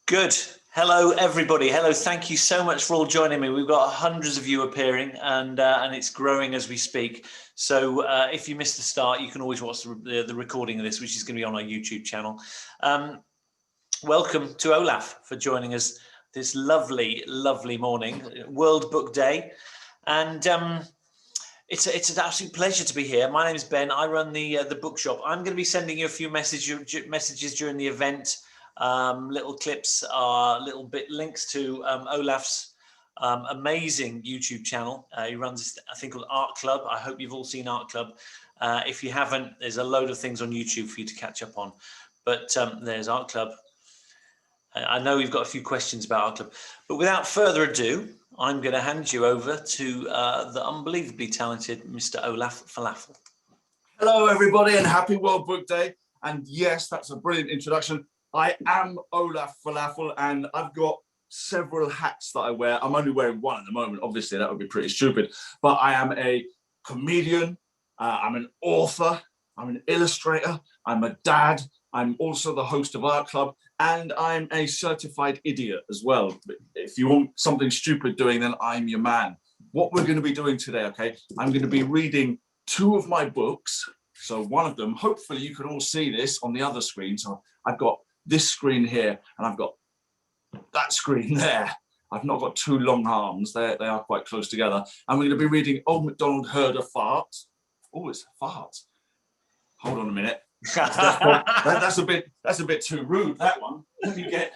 Good. Hello, everybody. Hello. Thank you so much for all joining me. We've got hundreds of you appearing, and it's growing as we speak. So if you missed the start, you can always watch the recording of this, which is going to be on our YouTube channel. Welcome to Olaf for joining us this lovely, lovely morning, World Book Day, and it's an absolute pleasure to be here. My name is Ben. I run the bookshop. I'm going to be sending you a few messages during the event. Little clips, little links to Olaf's amazing YouTube channel. He runs a thing called Art Club. I hope you've all seen Art Club. If you haven't, there's a load of things on YouTube for you to catch up on. But there's Art Club. I know we've got a few questions about Art Club. But without further ado, I'm going to hand you over to the unbelievably talented Mr. Olaf Falafel. Hello, everybody, and happy World Book Day. And yes, that's a brilliant introduction. I am Olaf Falafel, and I've got several hats that I wear. I'm only wearing one at the moment. Obviously, that would be pretty stupid. But I am a comedian. I'm an author. I'm an illustrator. I'm a dad. I'm also the host of Art Club, and I'm a certified idiot as well. If you want something stupid doing, then I'm your man. What we're going to be doing today, okay? I'm going to be reading two of my books. So one of them, hopefully you can all see this on the other screen. So I've got this screen here, and I've got that screen there. I've not got two long arms. They are quite close together. And we're going to be reading Old Macdonald Had a Fart. Oh, it's a fart. Hold on a minute. That's a bit too rude, that one. Let me get.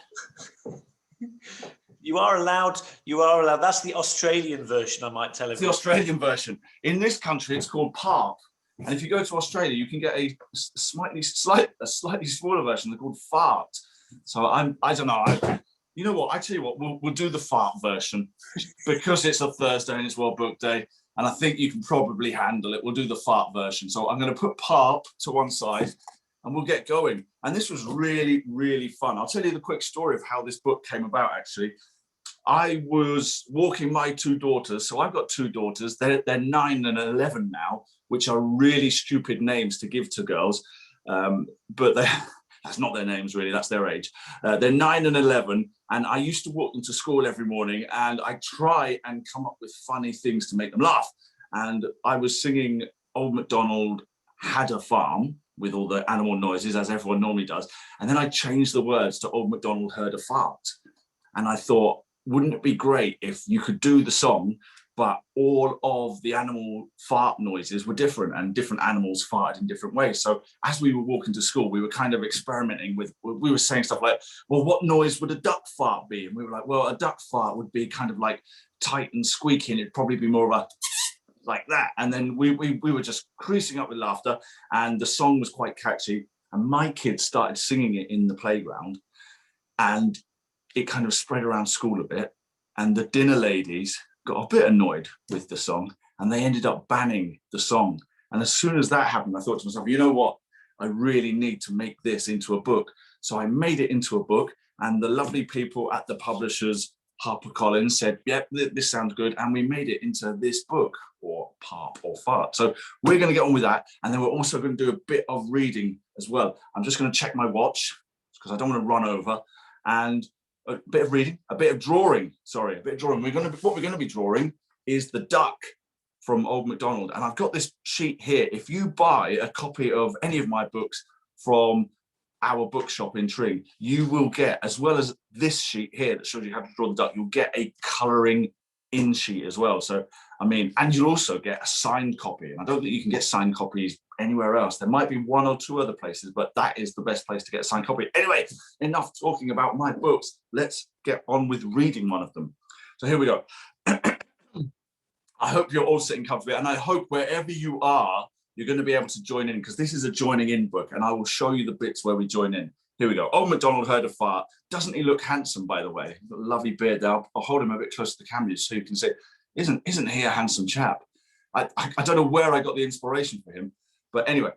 You are allowed. That's the Australian version, I might tell you. It's the Australian version. In this country, it's called Parp. And if you go to Australia, you can get a slightly smaller version. They're called Fart. So I don't know. You know what? I tell you what. We'll do the Fart version because it's a Thursday and it's World Book Day, and I think you can probably handle it. We'll do the Fart version. So I'm going to put Parp to one side, and we'll get going. And this was really, really fun. I'll tell you the quick story of how this book came about. Actually, I was walking my two daughters. So I've got two daughters. They're 9 and 11 now, which are really stupid names to give to girls. But that's not their names, really. That's their age. They're 9 and 11. And I used to walk them to school every morning, and I try and come up with funny things to make them laugh. And I was singing Old Macdonald Had a Farm with all the animal noises, as everyone normally does. And then I changed the words to Old Macdonald Had a Fart. And I thought, wouldn't it be great if you could do the song, but all of the animal fart noises were different, and different animals farted in different ways. So as we were walking to school, we were kind of experimenting with, we were saying stuff like, well, what noise would a duck fart be? And we were like, well, a duck fart would be kind of like tight and squeaky, and it'd probably be more of a like that. And then we were just creasing up with laughter, and the song was quite catchy. And my kids started singing it in the playground, and it kind of spread around school a bit. And the dinner ladies got a bit annoyed with the song, and they ended up banning the song. And as soon as that happened, I thought to myself, you know what? I really need to make this into a book. So I made it into a book, and the lovely people at the publishers, HarperCollins, said, yep, this sounds good. And we made it into this book, or Parp or Fart. So we're going to get on with that. And then we're also going to do a bit of reading as well. I'm just going to check my watch because I don't want to run over. And a bit of reading, a bit of drawing. Sorry, a bit of drawing. What we're going to be drawing is the duck from Old Macdonald. And I've got this sheet here. If you buy a copy of any of my books from Our Bookshop in Tring, you will get, as well as this sheet here that shows you how to draw the duck, you'll get a colouring in sheet as well. So, I mean, and you'll also get a signed copy. And I don't think you can get signed copies anywhere else. There might be one or two other places, but that is the best place to get a signed copy. Anyway, enough talking about my books. Let's get on with reading one of them. So here we go. I hope you're all sitting comfortably, and I hope wherever you are, you're going to be able to join in, because this is a joining in book, and I will show you the bits where we join in. Here we go. Old Macdonald Had a Fart. Doesn't he look handsome, by the way? Got a lovely beard there. I'll hold him a bit closer to the camera so you can see. Isn't he a handsome chap? I don't know where I got the inspiration for him, but anyway.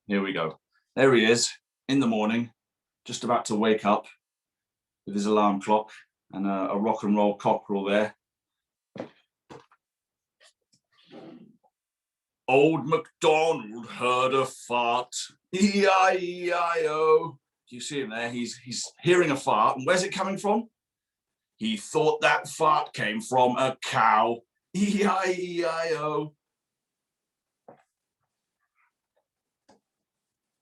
Here we go. There he is in the morning, just about to wake up with his alarm clock and a rock and roll cockerel there. Old Macdonald heard a fart. E-I-E-I-O. Do you see him there? He's hearing a fart. And where's it coming from? He thought that fart came from a cow. E-I-E-I-O.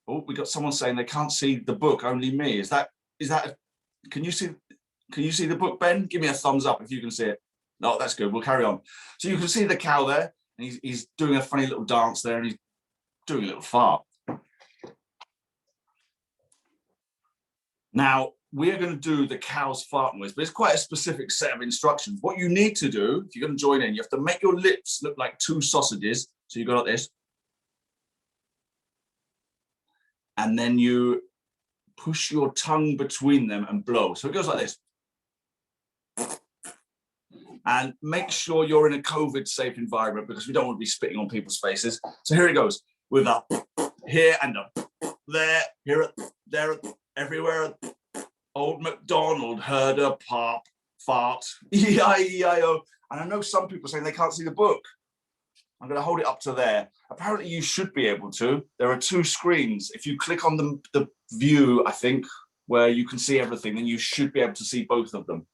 Oh, we got someone saying they can't see the book, only me. Is that, can you see the book, Ben? Give me a thumbs up if you can see it. No, that's good. We'll carry on. So you can see the cow there, and he's doing a funny little dance there, and he's doing a little fart. Now, we're going to do the cow's fart noise, but it's quite a specific set of instructions. What you need to do, if you're going to join in, you have to make your lips look like two sausages. So you go like this. And then you push your tongue between them and blow. So it goes like this. And make sure you're in a COVID-safe environment because we don't want to be spitting on people's faces. So here it goes, with a here and a there, here, there, everywhere. Old Macdonald heard a Parp fart, E-I-E-I-O. And I know some people saying they can't see the book. I'm going to hold it up to there. Apparently you should be able to. There are two screens. If you click on the view, I think, where you can see everything, then you should be able to see both of them.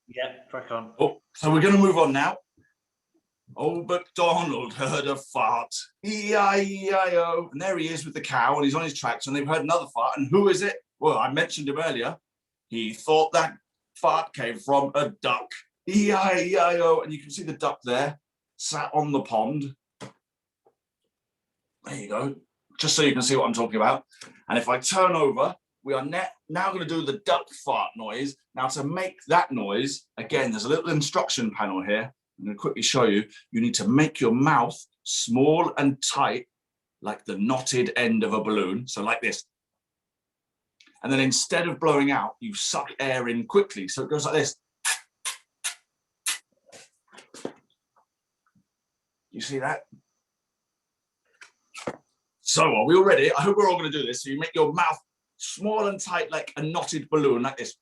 Yeah, crack on. Oh, so we're going to move on now. Old Macdonald heard a fart, E-I-E-I-O. And there he is with the cow, and he's on his tracks, and they've heard another fart. And who is it? Well, I mentioned him earlier. He thought that fart came from a duck, E-I-E-I-O. And you can see the duck there, sat on the pond. There you go, just so you can see what I'm talking about. And if I turn over, we are now going to do the duck fart noise. Now, to make that noise, again, there's a little instruction panel here. I'm going to quickly show you. You need to make your mouth small and tight, like the knotted end of a balloon. So like this. And then instead of blowing out, you suck air in quickly. So it goes like this. You see that? So are we all ready? I hope we're all going to do this. So you make your mouth small and tight like a knotted balloon, like this.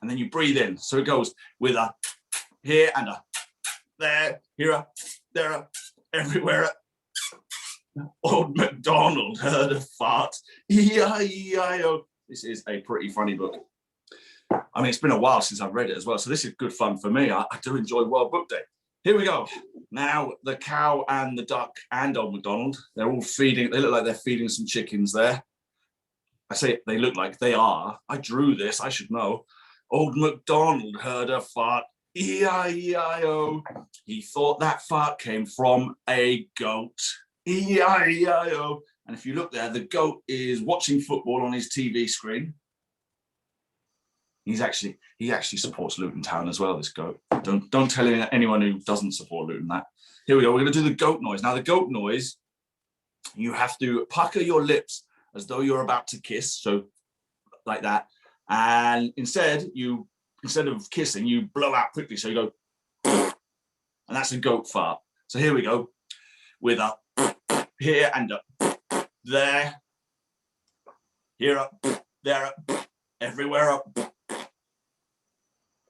And then you breathe in. So it goes with a here and a there, here, there, everywhere. Old Macdonald heard a fart, E-I-E-I-O. This is a pretty funny book. I mean, it's been a while since I've read it as well, so this is good fun for me. I do enjoy World Book Day. Here we go. Now, the cow and the duck and Old Macdonald, they're all feeding. They look like they're feeding some chickens there. I say they look like they are. I drew this, I should know. Old Macdonald heard a fart, E-I-E-I-O. He thought that fart came from a goat, E-I-E-I-O. And if you look there, the goat is watching football on his TV screen. He actually supports Luton Town as well, this goat. Don't tell anyone who doesn't support Luton that. Here we go, we're going to do the goat noise. Now, the goat noise, you have to pucker your lips as though you're about to kiss, so like that. And instead of kissing, you blow out quickly. So you go, and that's a goat fart. So here we go, with a here and a there, here up, there up, everywhere up.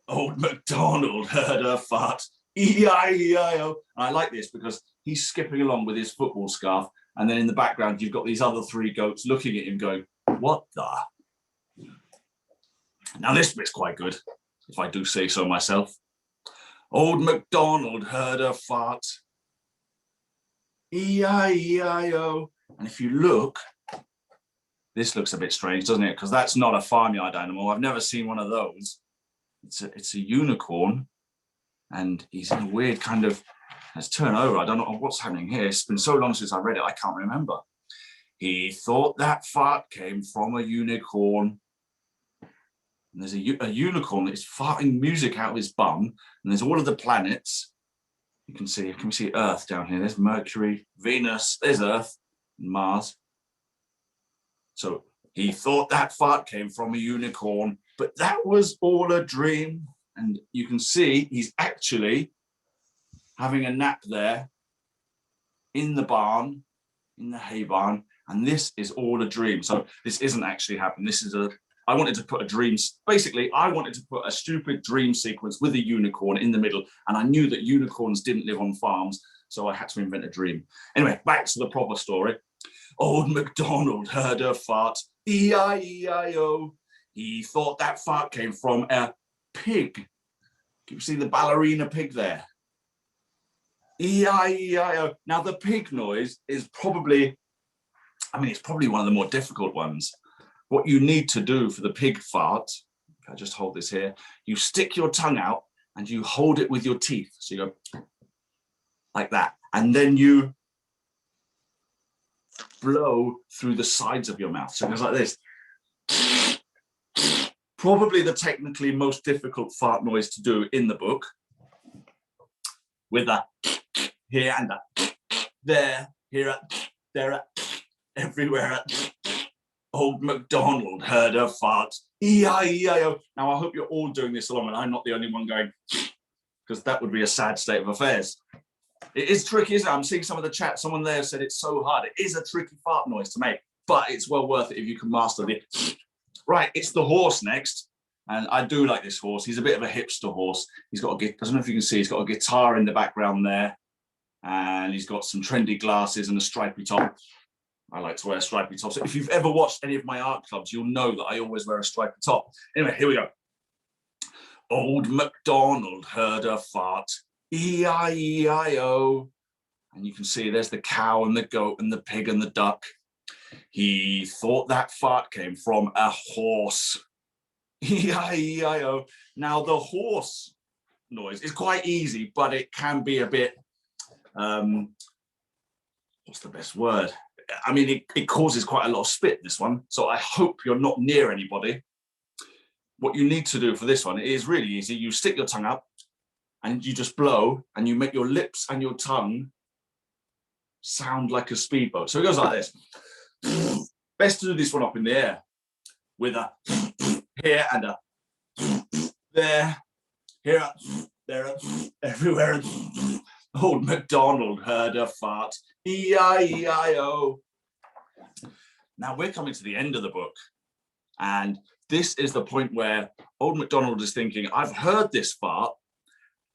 Old Macdonald heard a fart, E-I-E-I-O. And I like this because he's skipping along with his football scarf, and then in the background you've got these other three goats looking at him going, what the? Now this bit's quite good, if I do say so myself. Old Macdonald heard a fart, E-I-E-I-O. And if you look, this looks a bit strange, doesn't it? Because that's not a farmyard animal. I've never seen one of those. It's a unicorn, and he's in a weird kind of, let's turn over. I don't know what's happening here. It's been so long since I read it, I can't remember. He thought that fart came from a unicorn. And there's a unicorn that is farting music out of his bum, and there's all of the planets. Can we see Earth down here? There's Mercury, Venus, there's Earth, and Mars. So he thought that fart came from a unicorn, but that was all a dream. And you can see he's actually having a nap there in the barn, in the hay barn, and this is all a dream. So this isn't actually happening. This is I wanted to put basically, I wanted to put a stupid dream sequence with a unicorn in the middle. And I knew that unicorns didn't live on farms. So I had to invent a dream. Anyway, back to the proper story. Old Macdonald heard a fart, E-I-E-I-O. He thought that fart came from a pig. Can you see the ballerina pig there? E-I-E-I-O. Now the pig noise is probably, it's probably one of the more difficult ones. What you need to do for the pig fart, I just hold this here, you stick your tongue out and you hold it with your teeth. So you go like that. And then you blow through the sides of your mouth. So it goes like this. Probably the technically most difficult fart noise to do in the book. With a here and a there, here, there, everywhere. Old Macdonald heard a fart. E-I-E-I-O. Now, I hope you're all doing this along and I'm not the only one going, because that would be a sad state of affairs. It is tricky, isn't it? I'm seeing some of the chat. Someone there said it's so hard. It is a tricky fart noise to make, but it's well worth it if you can master it. Right, it's the horse next. And I do like this horse. He's a bit of a hipster horse. He's got I don't know if you can see, he's got a guitar in the background there. And he's got some trendy glasses and a stripy top. I like to wear stripy tops. So if you've ever watched any of my art clubs, you'll know that I always wear a stripy top. Anyway, here we go. Old Macdonald heard a fart. E-I-E-I-O. And you can see there's the cow and the goat and the pig and the duck. He thought that fart came from a horse. E-I-E-I-O. Now the horse noise is quite easy, but it can be a bit, what's the best word? It causes quite a lot of spit, this one. So I hope you're not near anybody. What you need to do for this one is really easy. You stick your tongue up and you just blow and you make your lips and your tongue sound like a speedboat. So it goes like this. Best to do this one up in the air with a here and a there, here, there, everywhere. Old Macdonald heard a fart. E-I-E-I-O. Now we're coming to the end of the book. And this is the point where Old Macdonald is thinking, I've heard this fart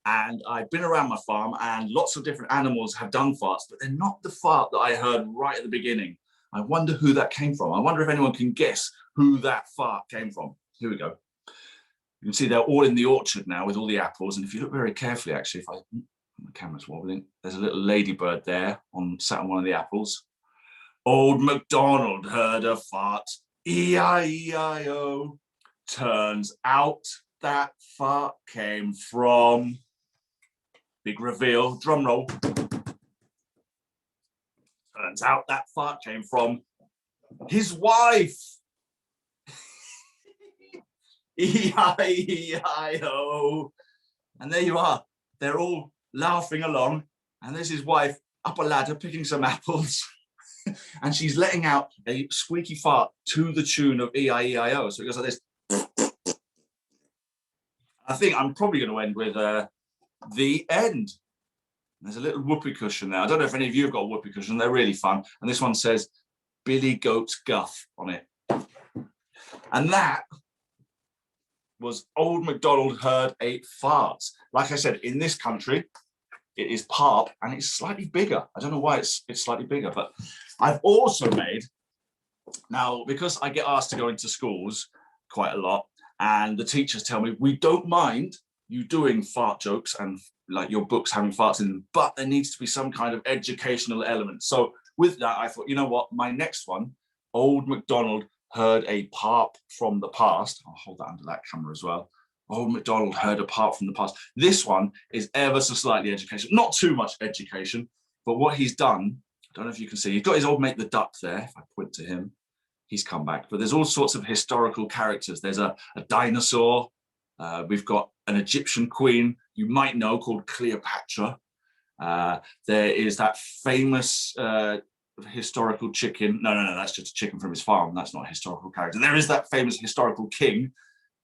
and I've been around my farm and lots of different animals have done farts, but they're not the fart that I heard right at the beginning. I wonder who that came from. I wonder if anyone can guess who that fart came from. Here we go. You can see they're all in the orchard now with all the apples. And if you look very carefully, actually, the camera's wobbling, there's a little ladybird there sat on one of the apples. Old Macdonald heard a fart. E-I-E-I-O. Turns out that fart came from, big reveal, drum roll. Turns out that fart came from his wife. E-I-E-I-O. And there you are. They're all laughing along. And there's his wife up a ladder picking some apples. And she's letting out a squeaky fart to the tune of E-I-E-I-O. So it goes like this. I think I'm probably going to end with the end. There's a little whoopee cushion there. I don't know if any of you have got a whoopee cushion. They're really fun. And this one says Billy Goat's Guff on it. And that was Old Macdonald Heard a Fart. Like I said, in this country, it is Parp and it's slightly bigger. I don't know why it's slightly bigger, but I've also made, now because I get asked to go into schools quite a lot and the teachers tell me, we don't mind you doing fart jokes and like your books having farts in them, but there needs to be some kind of educational element. So with that, I thought, you know what, my next one, Old Macdonald Heard a Parp from the Past. I'll hold that under that camera as well. Old Macdonald Heard a Parp from the Past. This one is ever so slightly educational, not too much education, but what he's done, I don't know if you can see, he's got his old mate, the Duct there. If I point to him, he's come back, but there's all sorts of historical characters. There's a dinosaur. We've got an Egyptian queen you might know called Cleopatra. There is that famous historical chicken. No, that's just a chicken from his farm. That's not a historical character. There is that famous historical king,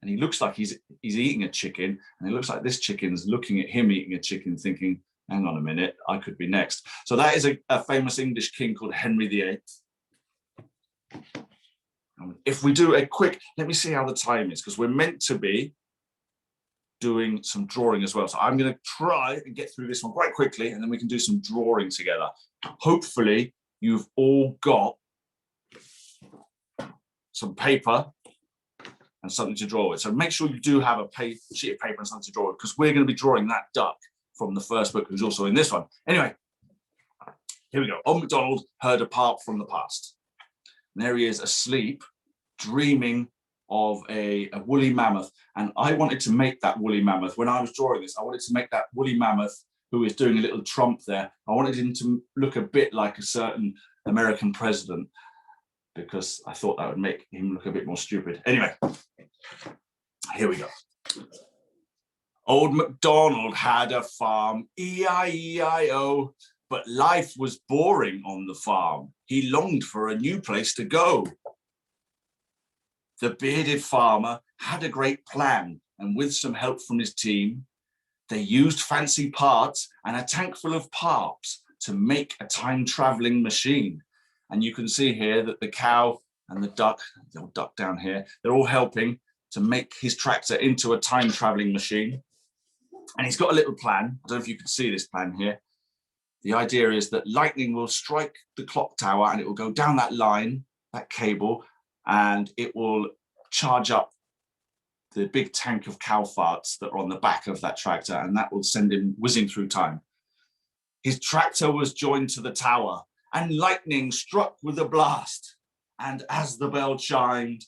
and he looks like he's eating a chicken, and it looks like this chicken's looking at him eating a chicken, thinking, hang on a minute, I could be next. So that is a famous English king called Henry VIII. If we do a quick, let me see how the time is, because we're meant to be doing some drawing as well. So I'm going to try and get through this one quite quickly, and then we can do some drawing together. Hopefully you've all got some paper and something to draw with. So make sure you do have a sheet of paper and something to draw with, because we're going to be drawing that duck from the first book, who's also in this one. Anyway, here we go. Old Macdonald heard a Parp from the past. And there he is asleep, dreaming of a woolly mammoth. And I wanted to make that woolly mammoth. When I was drawing this, I wanted to make that woolly mammoth who is doing a little trump there. I wanted him to look a bit like a certain American president, because I thought that would make him look a bit more stupid. Anyway, here we go. Old Macdonald had a farm, E-I-E-I-O, but life was boring on the farm. He longed for a new place to go. The bearded farmer had a great plan, and with some help from his team, they used fancy parts and a tank full of parps to make a time-traveling machine. And you can see here that the cow and the duck, the old duck down here, they're all helping to make his tractor into a time-traveling machine. And he's got a little plan. I don't know if you can see this plan here. The idea is that lightning will strike the clock tower and it will go down that line, that cable, and it will charge up the big tank of cow farts that are on the back of that tractor, and that will send him whizzing through time. His tractor was joined to the tower, and lightning struck with a blast. And as the bell chimed,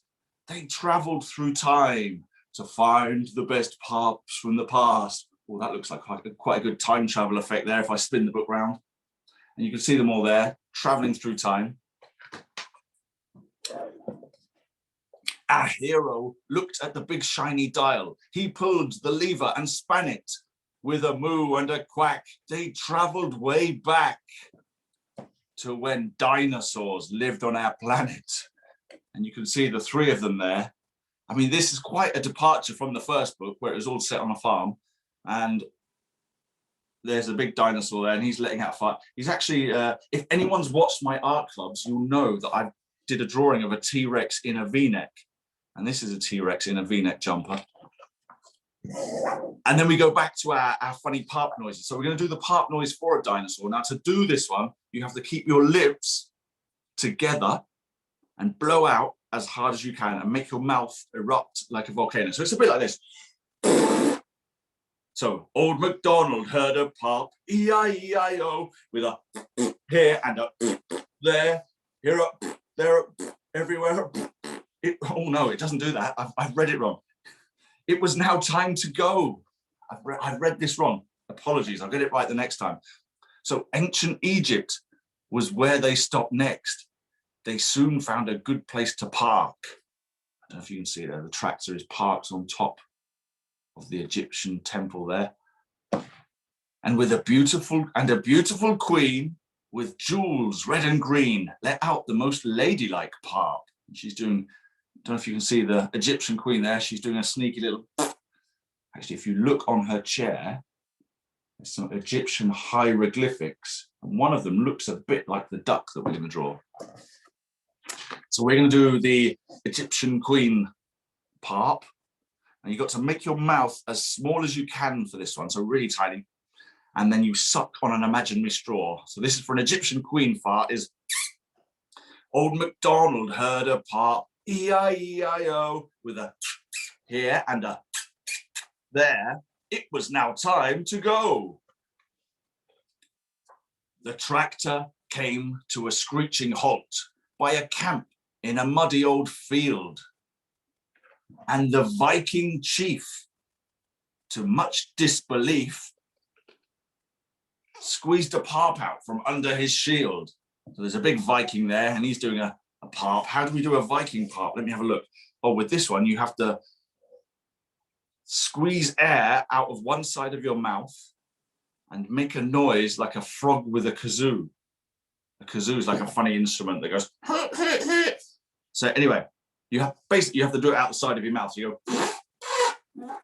they traveled through time to find the best parps from the past. Well, that looks like quite a good time travel effect there if I spin the book round. And you can see them all there, traveling through time. Our hero looked at the big shiny dial. He pulled the lever and span it. With a moo and a quack, they traveled way back to when dinosaurs lived on our planet. And you can see the three of them there. I mean, this is quite a departure from the first book where it was all set on a farm. And there's a big dinosaur there and he's letting out a fart. He's actually, if anyone's watched my art clubs, you'll know that I did a drawing of a T-Rex in a V-neck. And this is a T-Rex in a V-neck jumper. And then we go back to our funny Parp noises. So we're going to do the Parp noise for a dinosaur. Now, to do this one, you have to keep your lips together and blow out as hard as you can and make your mouth erupt like a volcano. So it's a bit like this. So, Old Macdonald heard a Parp, E-I-E-I-O, with a here and a there, here up, there up, everywhere. Oh no, it doesn't do that. I've read it wrong. It was now time to go. I've read this wrong. Apologies, I'll get it right the next time. So ancient Egypt was where they stopped next. They soon found a good place to park. I don't know if you can see there, the tractor is parked on top of the Egyptian temple there. And with a beautiful queen with jewels red and green, let out the most ladylike Parp. She's doing, I don't know if you can see the Egyptian queen there. She's doing a sneaky little, actually, if you look on her chair, there's some Egyptian hieroglyphics. And one of them looks a bit like the duck that we're going to draw. So we're going to do the Egyptian queen Parp. And you've got to make your mouth as small as you can for this one, so really tiny. And then you suck on an imaginary straw. So this is for an Egyptian queen fart is, Old Macdonald heard a Parp, E-I-E-I-O, with a here and a there. It was now time to go. The tractor came to a screeching halt by a camp in a muddy old field. And the Viking chief, to much disbelief, squeezed a Parp out from under his shield. So there's a big Viking there and he's doing a Parp. How do we do a Viking Parp? Let me have a look. Oh, with this one, you have to squeeze air out of one side of your mouth and make a noise like a frog with a kazoo. A kazoo is like a funny instrument that goes, hit, hit, hit. So anyway, you have to do it outside of your mouth. So you go,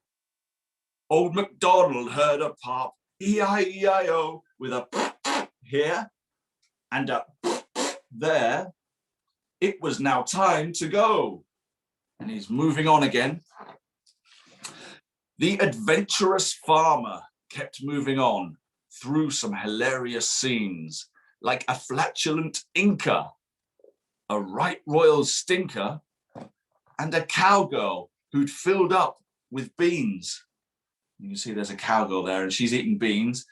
Old Macdonald heard a Parp, E-I-E-I-O, with a here and a there. it was now time to go. And he's moving on again. The adventurous farmer kept moving on through some hilarious scenes, like a flatulent Inca, a right royal stinker, and a cowgirl who'd filled up with beans. You can see there's a cowgirl there, and she's eating beans,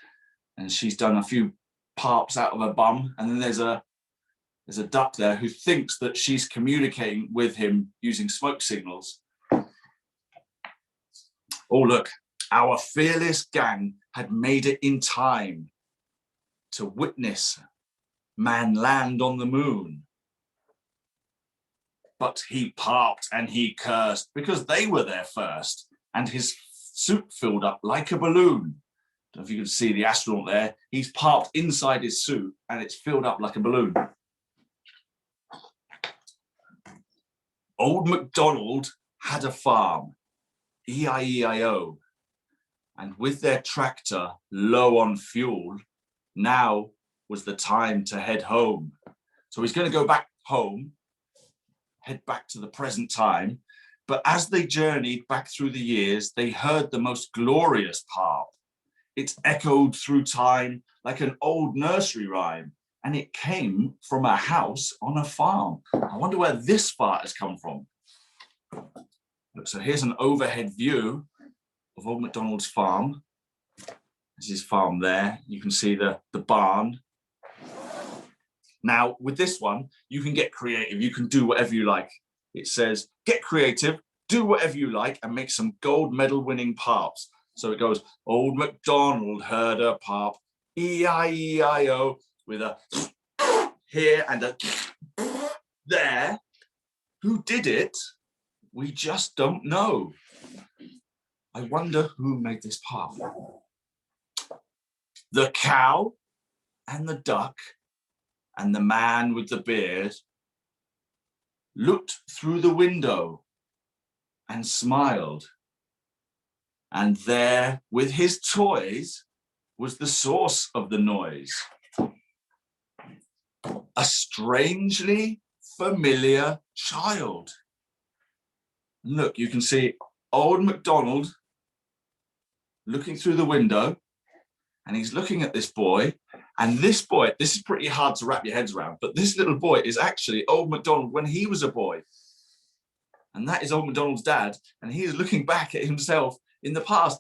and she's done a few parps out of her bum. And then there's a duck there who thinks that she's communicating with him using smoke signals. Oh, look, our fearless gang had made it in time to witness man land on the moon. But he parped and he cursed because they were there first, and his suit filled up like a balloon. I don't know if you can see the astronaut there. He's parped inside his suit and it's filled up like a balloon. Old Macdonald had a farm, E-I-E-I-O, and with their tractor low on fuel, now was the time to head home. So he's going to go back home, head back to the present time. But as they journeyed back through the years, they heard the most glorious Parp. It echoed through time like an old nursery rhyme, and it came from a house on a farm. I wonder where this fart has come from. Look, so here's an overhead view of Old Macdonald's farm. This is his farm there. You can see the barn. Now, with this one, you can get creative. You can do whatever you like. It says, get creative, do whatever you like, and make some gold medal winning parps. So it goes, Old Macdonald heard a parp, E-I-E-I-O, with a here and a there. Who did it? We just don't know. I wonder who made this parp. The cow and the duck and the man with the beard looked through the window and smiled. And there, with his toys, was the source of the noise. A strangely familiar child. Look, you can see Old Macdonald looking through the window, and he's looking at this boy. And this boy, this is pretty hard to wrap your heads around, but this little boy is actually Old Macdonald when he was a boy. And that is Old Macdonald's dad, and he is looking back at himself in the past.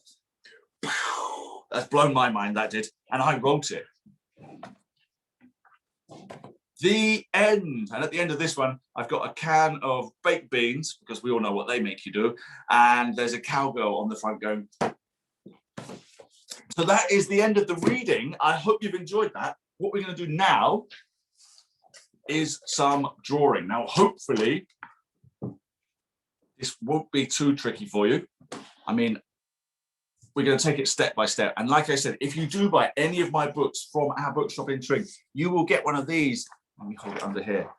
That's blown my mind, that did. And I wrote it. The end. And at the end of this one, I've got a can of baked beans, because we all know what they make you do. And there's a cowgirl on the front going. So that is the end of the reading. I hope you've enjoyed that. What we're going to do now is some drawing. Now, hopefully, this won't be too tricky for you. I mean, we're going to take it step by step. And like I said, if you do buy any of my books from Our Bookshop in Tring, you will get one of these. Let me hold it under here.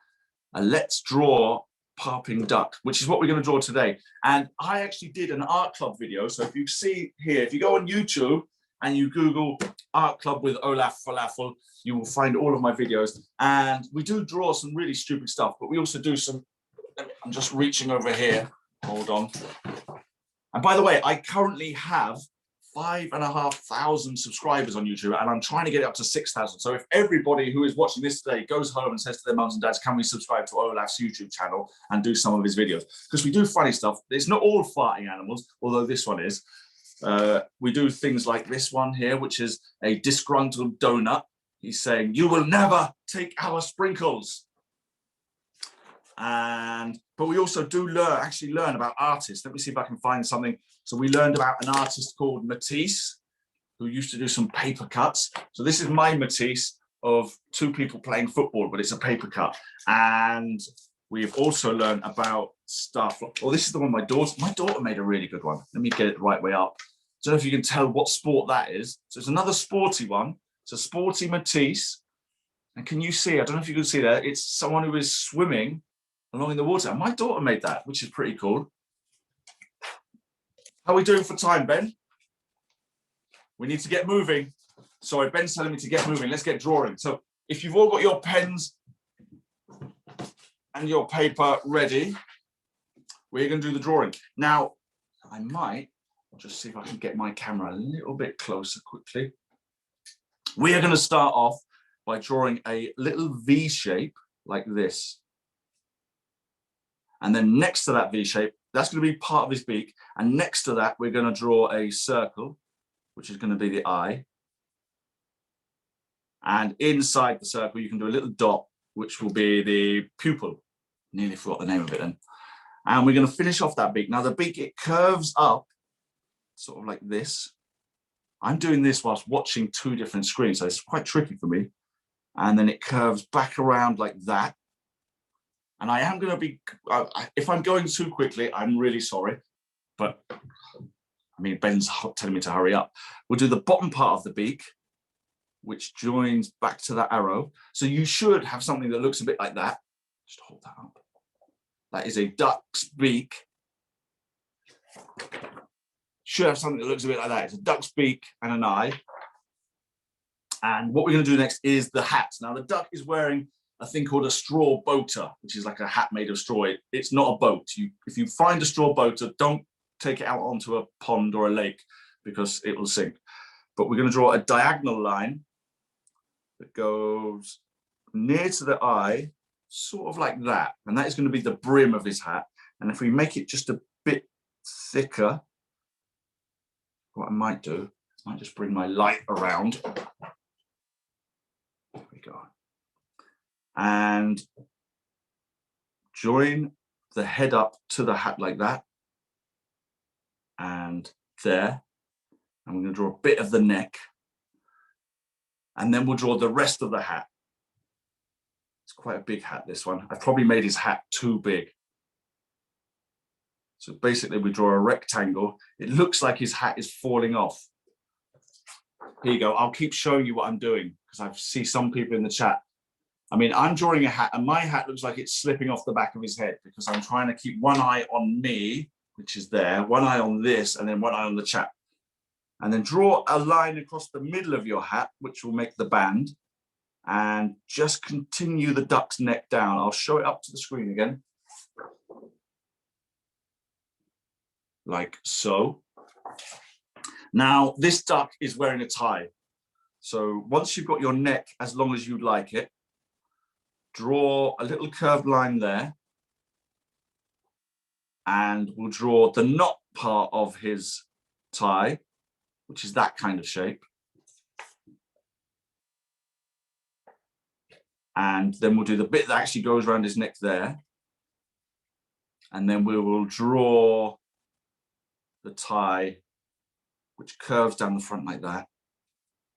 A Let's Draw Parping Duck, which is what we're going to draw today. And I actually did an art club video. So if you see here, if you go on YouTube and you Google Art Club with Olaf Falafel, you will find all of my videos. And we do draw some really stupid stuff, but we also do some, I'm just reaching over here. Hold on. And by the way, I currently have 5,500 subscribers on YouTube, and I'm trying to get it up to 6,000. So if everybody who is watching this today goes home and says to their mums and dads, can we subscribe to Olaf's YouTube channel and do some of his videos? Because we do funny stuff. It's not all farting animals, although this one is. We do things like this one here, which is a disgruntled donut. He's saying, you will never take our sprinkles. But we also do learn about artists. Let me see if I can find something. So we learned about an artist called Matisse, who used to do some paper cuts. So this is my Matisse of two people playing football, but it's a paper cut. And we've also learned about stuff. Oh, this is the one my daughter made a really good one. Let me get it the right way up. I don't know if you can tell what sport that is. So it's another sporty one. It's a sporty Matisse. And can you see, I don't know if you can see that, it's someone who is swimming along in the water. And my daughter made that, which is pretty cool. How are we doing for time, Ben? We need to get moving. Sorry, Ben's telling me to get moving. Let's get drawing. So if you've all got your pens and your paper ready, we're going to do the drawing. Now, I might just see if I can get my camera a little bit closer quickly. We are going to start off by drawing a little V shape like this. And then next to that V shape, that's going to be part of his beak. And next to that, we're going to draw a circle, which is going to be the eye. And inside the circle, you can do a little dot, which will be the pupil. Nearly forgot the name of it then. And we're going to finish off that beak. Now the beak, it curves up sort of like this. I'm doing this whilst watching two different screens, so it's quite tricky for me. And then it curves back around like that. And I am going to be, if I'm going too quickly, I'm really sorry. But I mean, Ben's telling me to hurry up. We'll do the bottom part of the beak, which joins back to that arrow. So you should have something that looks a bit like that. Just hold that up. That is a duck's beak. Should have something that looks a bit like that. It's a duck's beak and an eye. And what we're going to do next is the hat. Now the duck is wearing a thing called a straw boater, which is like a hat made of straw. It's not a boat. If you find a straw boater, don't take it out onto a pond or a lake because it will sink. But we're going to draw a diagonal line that goes near to the eye, sort of like that. And that is going to be the brim of his hat. And if we make it just a bit thicker, what I might do, I might just bring my light around. There we go. And join the head up to the hat like that. And there. And we're going to draw a bit of the neck. And then we'll draw the rest of the hat. It's quite a big hat, this one. I've probably made his hat too big. So basically we draw a rectangle. It looks like his hat is falling off. Here you go. I'll keep showing you what I'm doing because I see some people in the chat. I mean, I'm drawing a hat and my hat looks like it's slipping off the back of his head because I'm trying to keep one eye on me, which is there, one eye on this, and then one eye on the chap. And then draw a line across the middle of your hat, which will make the band. And just continue the duck's neck down. I'll show it up to the screen again. Like so. Now, this duck is wearing a tie. So once you've got your neck as long as you'd like it, draw a little curved line there. And we'll draw the knot part of his tie, which is that kind of shape. And then we'll do the bit that actually goes around his neck there. And then we will draw the tie, which curves down the front like that.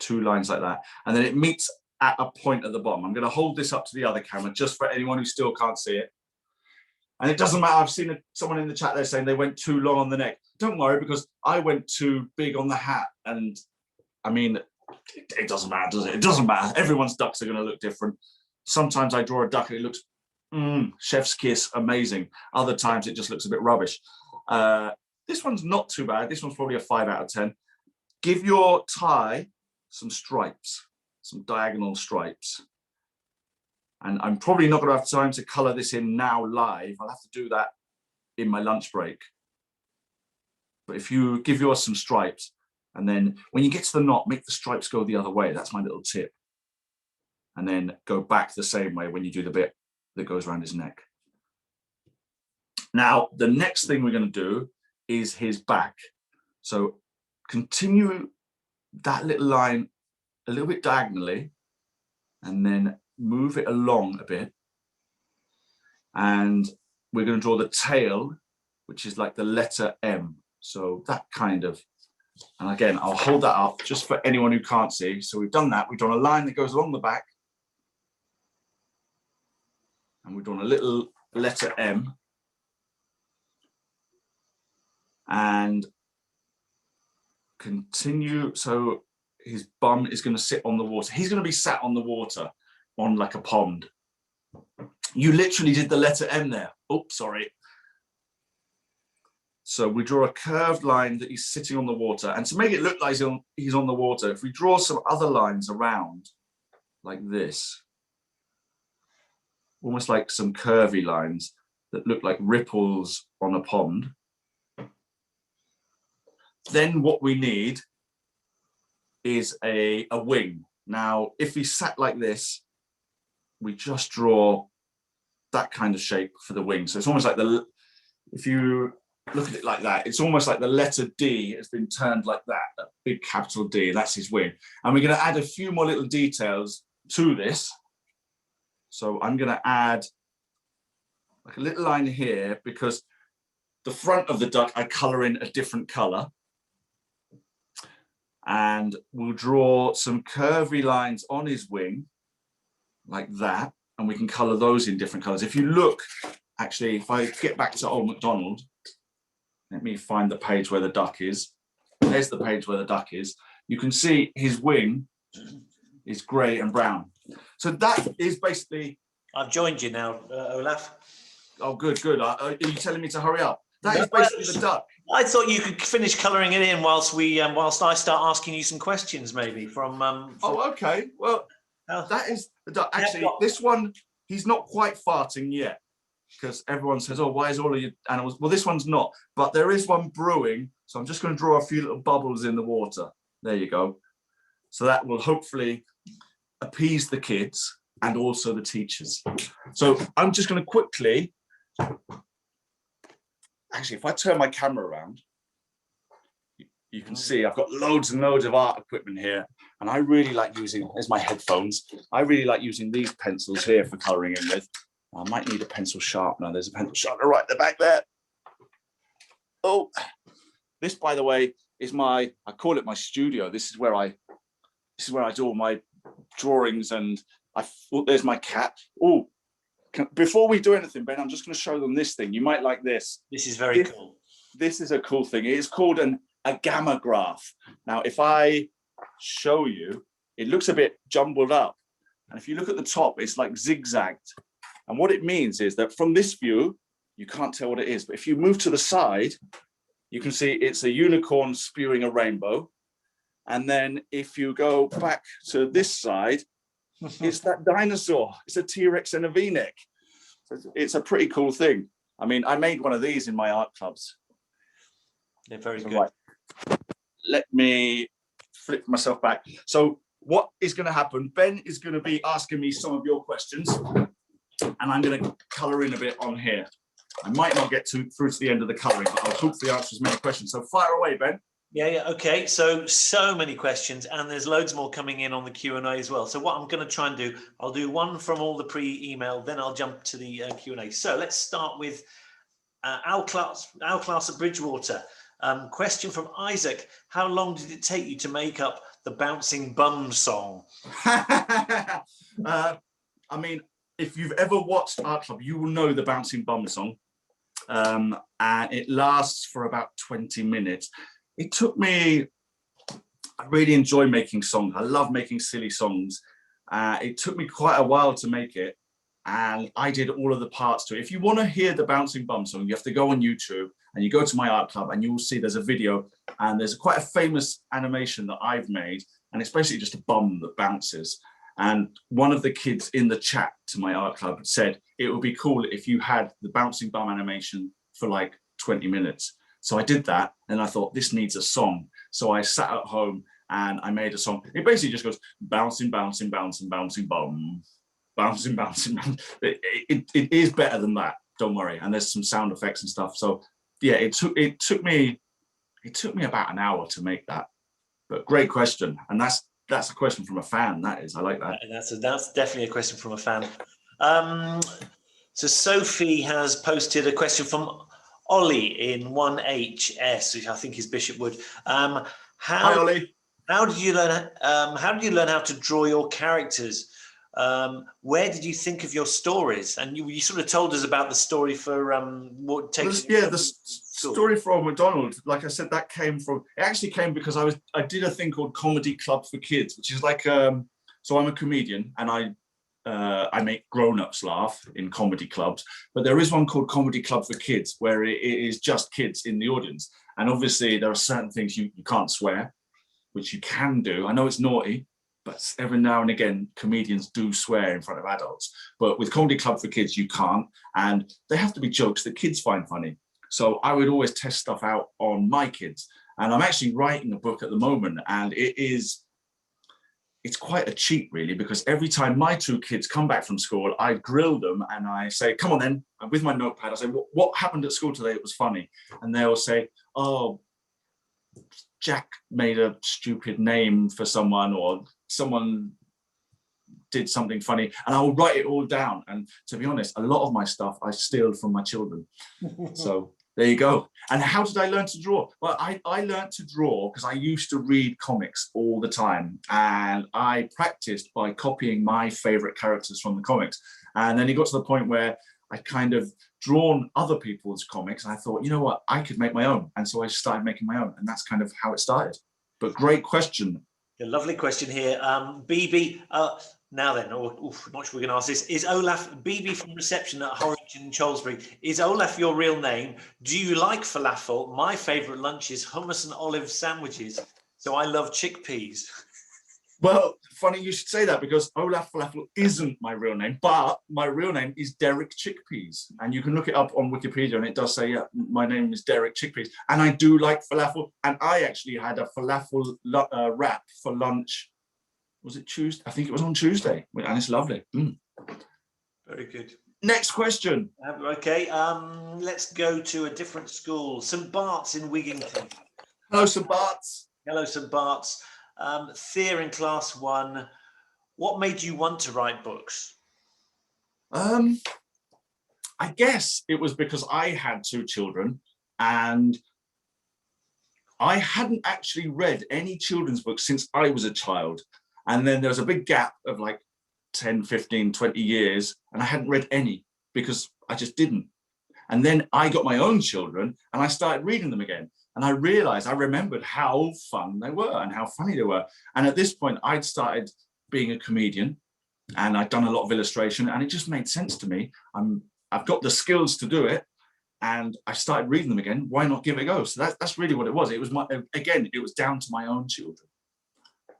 Two lines like that. And then it meets at a point at the bottom. I'm going to hold this up to the other camera just for anyone who still can't see it. And it doesn't matter. I've seen someone in the chat there saying they went too long on the neck. Don't worry, because I went too big on the hat. And I mean, it doesn't matter, does it? It doesn't matter. Everyone's ducks are going to look different. Sometimes I draw a duck and it looks, chef's kiss, amazing. Other times it just looks a bit rubbish. This one's not too bad. This one's probably a 5 out of 10. Give your tie some stripes, some diagonal stripes. And I'm probably not going to have time to color this in now live. I'll have to do that in my lunch break. But if you give yours some stripes, and then when you get to the knot, make the stripes go the other way. That's my little tip. And then go back the same way when you do the bit that goes around his neck. Now, the next thing we're going to do is his back. So continue that little line a little bit diagonally, and then move it along a bit. And we're going to draw the tail, which is like the letter M. So that kind of, and again, I'll hold that up just for anyone who can't see. So we've done that. We've drawn a line that goes along the back. And we've drawn a little letter M. And continue. So his bum is going to sit on the water. He's going to be sat on the water on like a pond. You literally did the letter M there. Oops, sorry. So we draw a curved line that he's sitting on the water. And to make it look like he's on the water, if we draw some other lines around like this, almost like some curvy lines that look like ripples on a pond. Then what we need is a wing. Now, if he sat like this, we just draw that kind of shape for the wing. So it's almost like if you look at it like that, it's almost like the letter D has been turned like that, a big capital D, that's his wing. And we're going to add a few more little details to this. So I'm going to add like a little line here, because the front of the duck I colour in a different colour. And we'll draw some curvy lines on his wing like that, and we can colour those in different colours. If you look, actually, if I get back to Old Macdonald, let me find the page where the duck is. There's the page where the duck is. You can see his wing is grey and brown. So that is basically... I've joined you now, Olaf. Oh, good, good. Are you telling me to hurry up? That is basically the duck. I thought you could finish colouring it in whilst I start asking you some questions, maybe from. Oh, okay. Well, that is the duck. Actually, this one, he's not quite farting yet, because everyone says, "Oh, why is all of your animals?" Well, this one's not, but there is one brewing. So I'm just going to draw a few little bubbles in the water. There you go. So that will hopefully appease the kids and also the teachers. So I'm just going to quickly. Actually, if I turn my camera around, you can see I've got loads and loads of art equipment here. And I really like using, there's my headphones. I really like using these pencils here for colouring in with. I might need a pencil sharpener. There's a pencil sharpener right at the back there. Oh, this, by the way, is I call it my studio. This is where I do all my drawings, and there's my cat. Oh, before we do anything, Ben, I'm just going to show them this thing. You might like this. This is very cool. This is a cool thing. It is called a gamma graph. Now, if I show you, it looks a bit jumbled up. And if you look at the top, it's like zigzagged. And what it means is that from this view, you can't tell what it is. But if you move to the side, you can see it's a unicorn spewing a rainbow. And then if you go back to this side, it's that dinosaur. It's a T-Rex and a V-neck. It's a pretty cool thing. I mean, I made one of these in my art clubs. They're very good. Right. Let me flip myself back. So what is going to happen? Ben is going to be asking me some of your questions, and I'm going to colour in a bit on here. I might not get through to the end of the colouring, but I'll hopefully answer as many questions. So fire away, Ben. Yeah. Okay. So many questions, and there's loads more coming in on the Q&A as well. So what I'm going to try and do, I'll do one from all the pre-email, then I'll jump to the Q&A. So let's start with our class at Bridgewater. Question from Isaac: how long did it take you to make up the Bouncing Bum song? I mean, if you've ever watched Art Club, you will know the Bouncing Bum song, and it lasts for about 20 minutes. It took me, I really enjoy making songs. I love making silly songs. It took me quite a while to make it, and I did all of the parts to it. If you want to hear the Bouncing Bum song, you have to go on YouTube and you go to my art club, and you will see there's a video, and there's quite a famous animation that I've made, and it's basically just a bum that bounces. And one of the kids in the chat to my art club said it would be cool if you had the Bouncing Bum animation for like 20 minutes. So I did that, and I thought this needs a song. So I sat at home and I made a song. It basically just goes bouncing, bouncing, bouncing, bouncing, bum, bouncing, bouncing. It is better than that. Don't worry. And there's some sound effects and stuff. So yeah, it took me about an hour to make that. But great question, and that's a question from a fan. That is, I like that. That's definitely a question from a fan. So Sophie has posted a question from Ollie in 1HS, which I think is Bishop Wood. Hi, Ollie. How did you learn? How did you learn how to draw your characters? Where did you think of your stories? And you sort of told us about the story for what takes. Yeah, the story for Old Macdonald. Like I said, it actually came because I did a thing called Comedy Club for Kids, which is like so I'm a comedian, and I make grown-ups laugh in comedy clubs, but there is one called Comedy Club for Kids where it is just kids in the audience. And obviously there are certain things you can't swear, which you can do. I know it's naughty, but every now and again, comedians do swear in front of adults. But with Comedy Club for Kids, you can't. And they have to be jokes that kids find funny. So I would always test stuff out on my kids. And I'm actually writing a book at the moment. And it's quite a cheat, really, because every time my two kids come back from school, I grill them and I say, come on then, and with my notepad, I say, what happened at school today? It was funny. And they'll say, oh, Jack made a stupid name for someone, or someone did something funny, and I'll write it all down. And to be honest, a lot of my stuff I steal from my children. So there you go. And how did I learn to draw? Well, I learned to draw because I used to read comics all the time, and I practiced by copying my favorite characters from the comics. And then it got to the point where I kind of drawn other people's comics, and I thought, you know what, I could make my own. And so I started making my own, and that's kind of how it started. But great question. A lovely question here. BB, now then, not sure we can ask this. Is Olaf, BB from reception at Horwich in Cholsbury, is Olaf your real name? Do you like falafel? My favourite lunch is hummus and olive sandwiches. So I love chickpeas. Well, funny you should say that, because Olaf Falafel isn't my real name, but my real name is Derek Chickpeas. And you can look it up on Wikipedia, and it does say, yeah, my name is Derek Chickpeas. And I do like falafel. And I actually had a falafel wrap for lunch. Was it Tuesday? I think it was on Tuesday. And it's lovely. Very good. Next question. Okay, let's go to a different school. St. Bart's in Wigington. Hello, St. Bart's. Hello, St. Bart's. Thea in class 1, what made you want to write books? I guess it was because I had 2 children, and I hadn't actually read any children's books since I was a child. And then there was a big gap of like 10, 15, 20 years, and I hadn't read any because I just didn't. And then I got my own children and I started reading them again. And I remembered how fun they were and how funny they were. And at this point, I'd started being a comedian, and I'd done a lot of illustration, and it just made sense to me. I've got the skills to do it, and I started reading them again. Why not give it a go? So that's really what it was. It was it was down to my own children.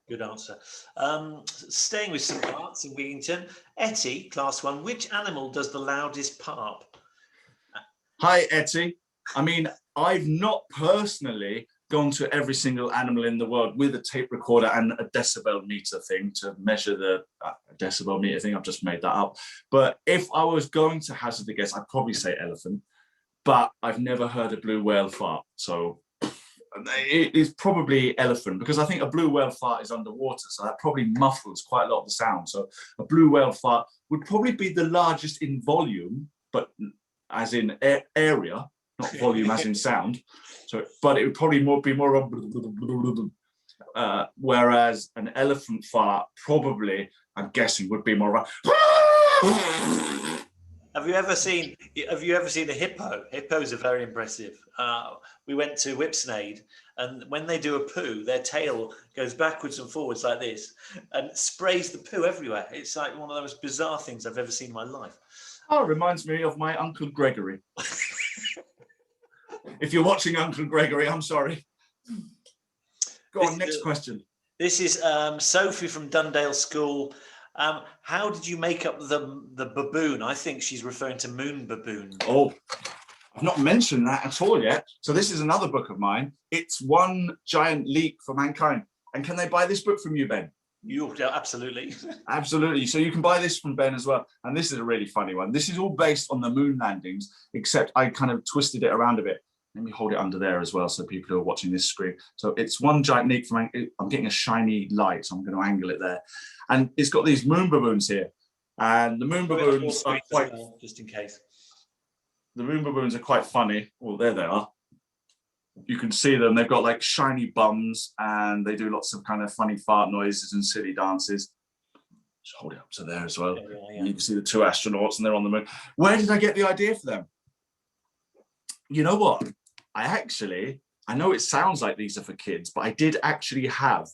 Good answer. Staying with St. Bart's in Wigington, Etty, class 1, which animal does the loudest parp? Hi, Etty. I mean, I've not personally gone to every single animal in the world with a tape recorder and a decibel meter thing to measure the decibel meter thing. I've just made that up. But if I was going to hazard a guess, I'd probably say elephant. But I've never heard a blue whale fart. So it is probably elephant, because I think a blue whale fart is underwater. So that probably muffles quite a lot of the sound. So a blue whale fart would probably be the largest in volume, but as in area, not volume as in sound. So, but it would probably be more of whereas an elephant fart probably, I'm guessing, would be more of a. Have you ever seen a hippo? Hippos are very impressive. We went to Whipsnade, and when they do a poo, their tail goes backwards and forwards like this and sprays the poo everywhere. It's like one of the most bizarre things I've ever seen in my life. Oh, it reminds me of my Uncle Gregory. If you're watching Uncle Gregory, I'm sorry. Go on, next question. This is Sophie from Dundale School. How did you make up the baboon? I think she's referring to moon baboon. Oh, I've not mentioned that at all yet. So this is another book of mine. It's One Giant Leap for Mankind. And can they buy this book from you, Ben? Absolutely. Absolutely. So you can buy this from Ben as well. And this is a really funny one. This is all based on the moon landings, except I kind of twisted it around a bit. Let me hold it under there as well, so people who are watching this screen. So it's One Giant Leap for Mankind. I'm getting a shiny light, so I'm going to angle it there. And it's got these moon baboons here. And the moon baboons are quite... Just in case. The moon baboons are quite funny. Well, there they are. You can see them. They've got like shiny bums, and they do lots of kind of funny fart noises and silly dances. Just hold it up to there as well. Yeah. You can see the 2 astronauts, and they're on the moon. Where did I get the idea for them? You know what? I know it sounds like these are for kids, but I did actually have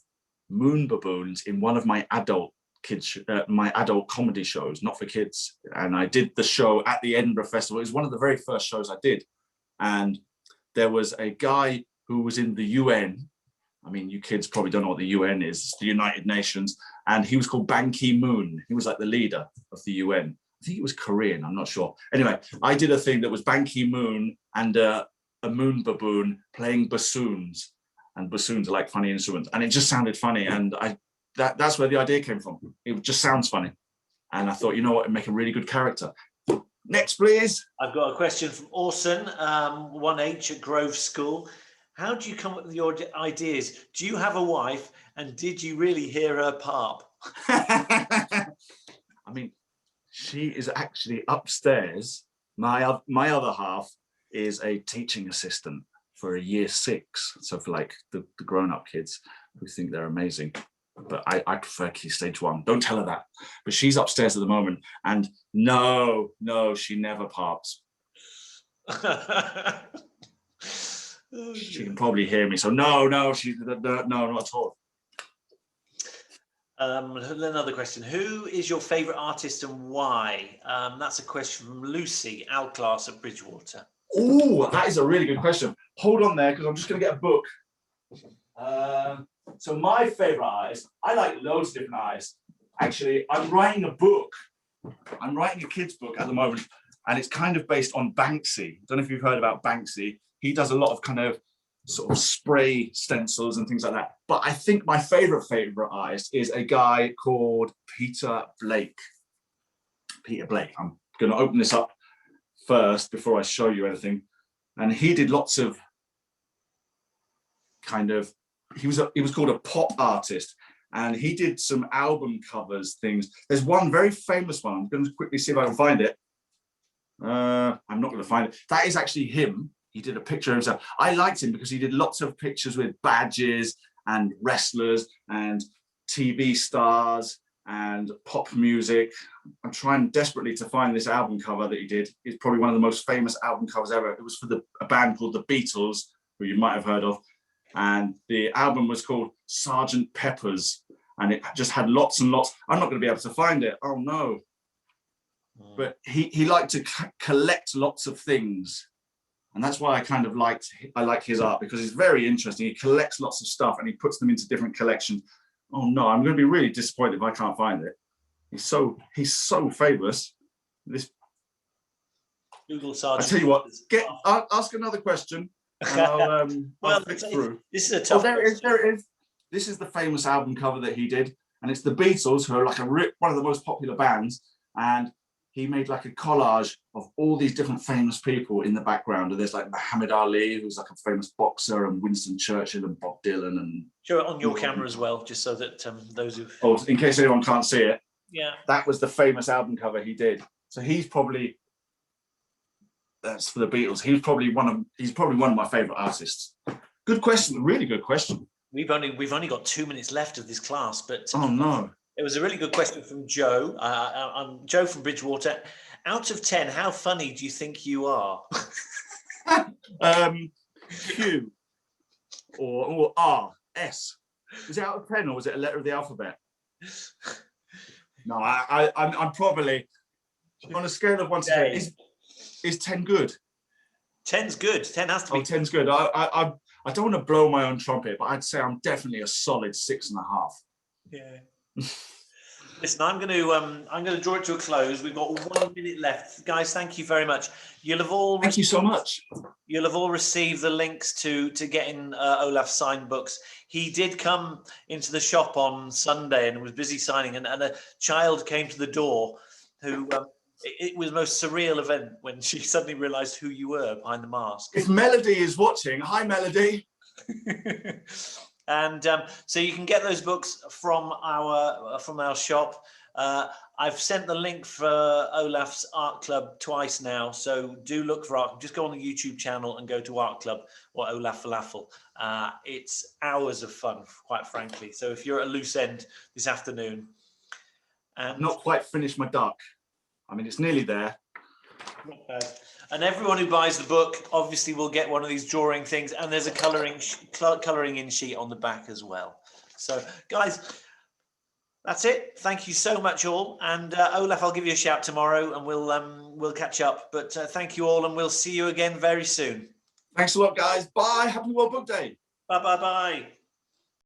moon baboons in one of my adult comedy shows, not for kids. And I did the show at the Edinburgh Festival. It was one of the very first shows I did. And there was a guy who was in the UN, I mean, you kids probably don't know what the UN is. It's the United Nations. And he was called Ban Ki-moon. He was like the leader of the UN. I think he was Korean. I'm not sure. Anyway, I did a thing that was Ban Ki-moon and a moon baboon playing bassoons. And bassoons are like funny instruments. And it just sounded funny. And that's where the idea came from. It just sounds funny. And I thought, you know what, it'd make a really good character. Next, please. I've got a question from Orson, 1H at Grove School. How do you come up with your ideas? Do you have a wife, and did you really hear her Parp? I mean, she is actually upstairs. My other half is a teaching assistant for a year 6. So for like the grown-up kids who think they're amazing. But I prefer Key Stage 1. Don't tell her that. But she's upstairs at the moment. And no, she never parps. She can probably hear me. So no, not at all. Another question. Who is your favourite artist and why? That's a question from Lucy, our class at Bridgewater. Oh, that is a really good question. Hold on there, because I'm just going to get a book. So my favorite artist, I like loads of different artists. Actually, I'm writing a book. I'm writing a kid's book at the moment, and it's kind of based on Banksy. I don't know if you've heard about Banksy. He does a lot of kind of sort of spray stencils and things like that. But I think my favorite artist is a guy called Peter Blake. Peter Blake. I'm going to open this up first before I show you anything. And he did lots of kind of, he was called a pop artist, and he did some album covers things. There's one very famous one. I'm going to quickly see if I can find it. I'm not going to find it. That is actually him. He did a picture of himself. I liked him because he did lots of pictures with badges and wrestlers and TV stars and pop music. I'm trying desperately to find this album cover that he did. It's probably one of the most famous album covers ever. It was for a band called the Beatles, who you might have heard of. And the album was called Sergeant Pepper's, and it just had lots and lots. I'm not going to be able to find it. Oh no. But he liked to collect lots of things. And that's why I like his art, because it's very interesting. He collects lots of stuff and he puts them into different collections. Oh no, I'm going to be really disappointed if I can't find it. He's so famous. This Google Sergeant. I tell you what, ask another question. And I'll flick through. This is a tough. There it is. This is the famous album cover that he did, and it's the Beatles, who are like one of the most popular bands, and he made like a collage of all these different famous people in the background. And there's like Muhammad Ali, who's like a famous boxer, and Winston Churchill and Bob Dylan. And show it on your camera as well, just so that those who. Oh, in case anyone can't see it. Yeah. That was the famous album cover he did. So that's for the Beatles. He's probably one of my favorite artists. Good question, really good question. We've only got 2 minutes left of this class, but oh no. It was a really good question from Joe. I'm Joe from Bridgewater. Out of 10, how funny do you think you are? Q or R, S. Was it out of 10 or was it a letter of the alphabet? No, I'm probably on a scale of 1 to 10. Is 10 good? 10's good. 10 has to be. Oh, 10's good. I don't want to blow my own trumpet, but I'd say I'm definitely a solid 6.5. Yeah. Listen, I'm going to draw it to a close. We've got 1 minute left, guys. Thank you very much. Thank you so much. You'll have all received the links to getting Olaf signed books. He did come into the shop on Sunday and was busy signing, and a child came to the door who. It was the most surreal event when she suddenly realised who you were behind the mask. If Melody is watching, hi Melody. And so you can get those books from our shop. I've sent the link for Olaf's Art Club twice now, so do look for Art. Just go on the YouTube channel and go to Art Club or Olaf Falafel. It's hours of fun, quite frankly. So if you're at a loose end this afternoon, I've not quite finished my duck. I mean, it's nearly there. Not bad. And everyone who buys the book obviously will get one of these drawing things, and there's a colouring in sheet on the back as well. So, guys, that's it. Thank you so much, all. And Olaf, I'll give you a shout tomorrow, and we'll catch up. But thank you all, and we'll see you again very soon. Thanks a lot, guys. Bye. Happy World Book Day. Bye.